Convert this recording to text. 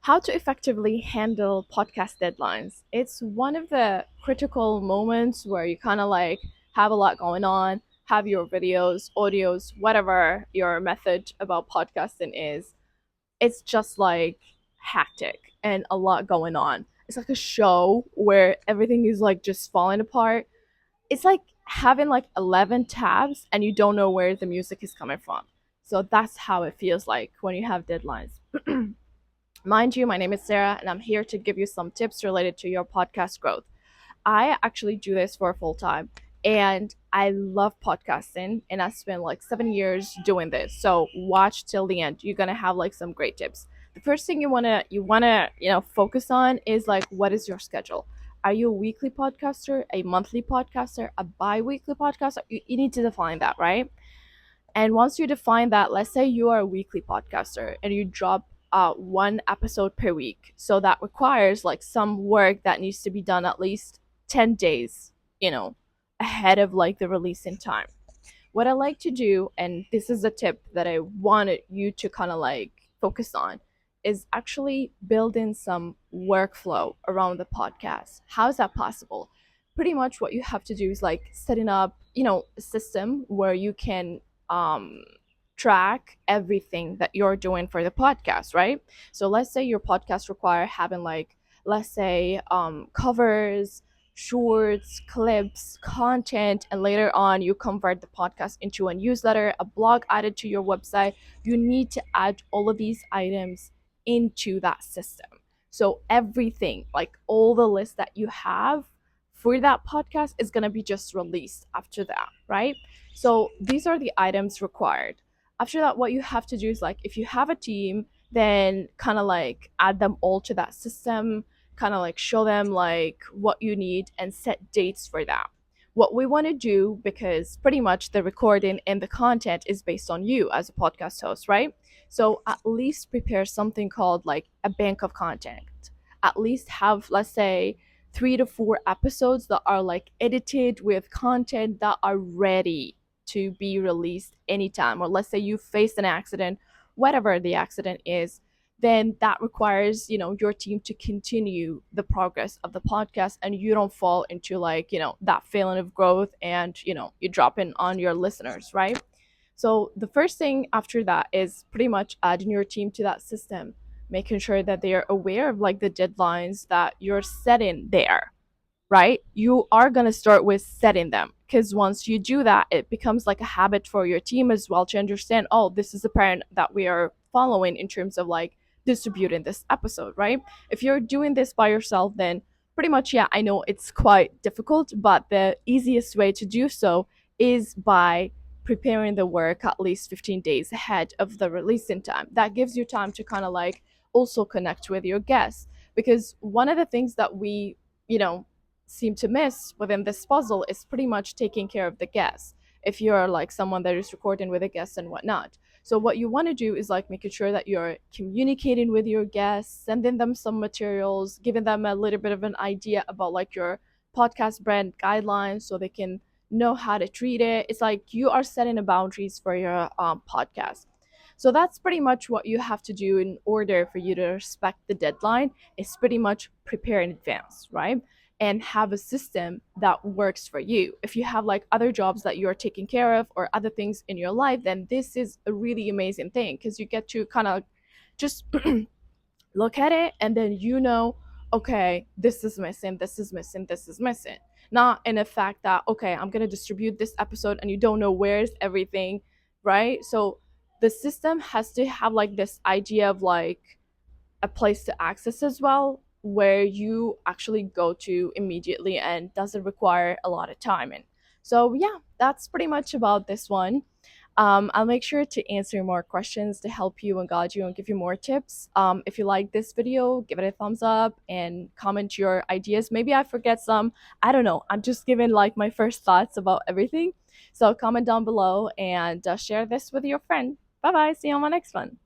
How to effectively handle podcast deadlines. It's one of the critical moments where you kind of like have a lot going on, have your videos, audios, whatever your method about podcasting is. It's just like hectic and a lot going on. It's like a show where everything is like just falling apart. It's like having like 11 tabs and you don't know where the music is coming from. So that's how it feels like when you have deadlines. Mind you, my name is Sarah, and I'm here to give you some tips related to your podcast growth. I actually do this for full time, and I love podcasting, and I spent like 7 years doing this. So watch till the end. You're gonna have like some great tips. The first thing you wanna focus on is like what is your schedule. Are you a weekly podcaster, a monthly podcaster, a bi-weekly podcaster? You need to define that, right? And once you define that, let's say you are a weekly podcaster and you drop one episode per week. So that requires like some work that needs to be done at least 10 days, you know, ahead of like the release in time. What I like to do, and this is a tip that I wanted you to kind of like focus on, is actually building some workflow around the podcast. How is that possible? Pretty much what you have to do is like setting up, a system where you can um track everything that you're doing for the podcast, right? So let's say your podcast require having like, let's say, covers, shorts, clips, content, and later on you convert the podcast into a newsletter, a blog added to your website. You need to add all of these items into that system. So everything, like all the list that you have for that podcast is going to be just released after that, right? So these are the items required. After that, what you have to do is like if you have a team, then kind of like add them all to that system, kind of like show them like what you need and set dates for that. What we want to do, because pretty much the recording and the content is based on you as a podcast host, right? So at least prepare something called like a bank of content. At least have, let's say, 3 to 4 episodes that are like edited with content that are ready to be released anytime. Or let's say you faced an accident, whatever the accident is, then that requires your team to continue the progress of the podcast, and you don't fall into like that feeling of growth, and you drop in on your listeners, right? So the first thing after that is pretty much adding your team to that system, making sure that they are aware of like the deadlines that you're setting there, right? You are going to start with setting them, because once you do that, it becomes like a habit for your team as well to understand, oh, this is the pattern that we are following in terms of like distributing this episode, right? If you're doing this by yourself, then pretty much, yeah, I know it's quite difficult, but the easiest way to do so is by preparing the work at least 15 days ahead of the releasing time. That gives you time to kind of like also connect with your guests, because one of the things that we you know seem to miss within this puzzle is pretty much taking care of the guests. If you're like someone that is recording with a guest and whatnot, so what you want to do is like making sure that you're communicating with your guests, sending them some materials, giving them a little bit of an idea about like your podcast brand guidelines so they can know how to treat it. It's like you are setting the boundaries for your podcast. So that's pretty much what you have to do in order for you to respect the deadline, is pretty much prepare in advance, right? And have a system that works for you. If you have like other jobs that you're taking care of or other things in your life, then this is a really amazing thing, because you get to kind of just look at it, and then okay, this is missing, this is missing, this is missing. Not in a fact that, okay, I'm going to distribute this episode and you don't know where's everything, right? So the system has to have like this idea of like a place to access as well, where you actually go to immediately and doesn't require a lot of time. And so yeah, that's pretty much about this one. I'll make sure to answer more questions to help you and guide you and give you more tips. If you like this video, give it a thumbs up and comment your ideas. Maybe I forget some. I don't know. I'm just giving like my first thoughts about everything. So comment down below and share this with your friend. Bye bye. See you on my next one.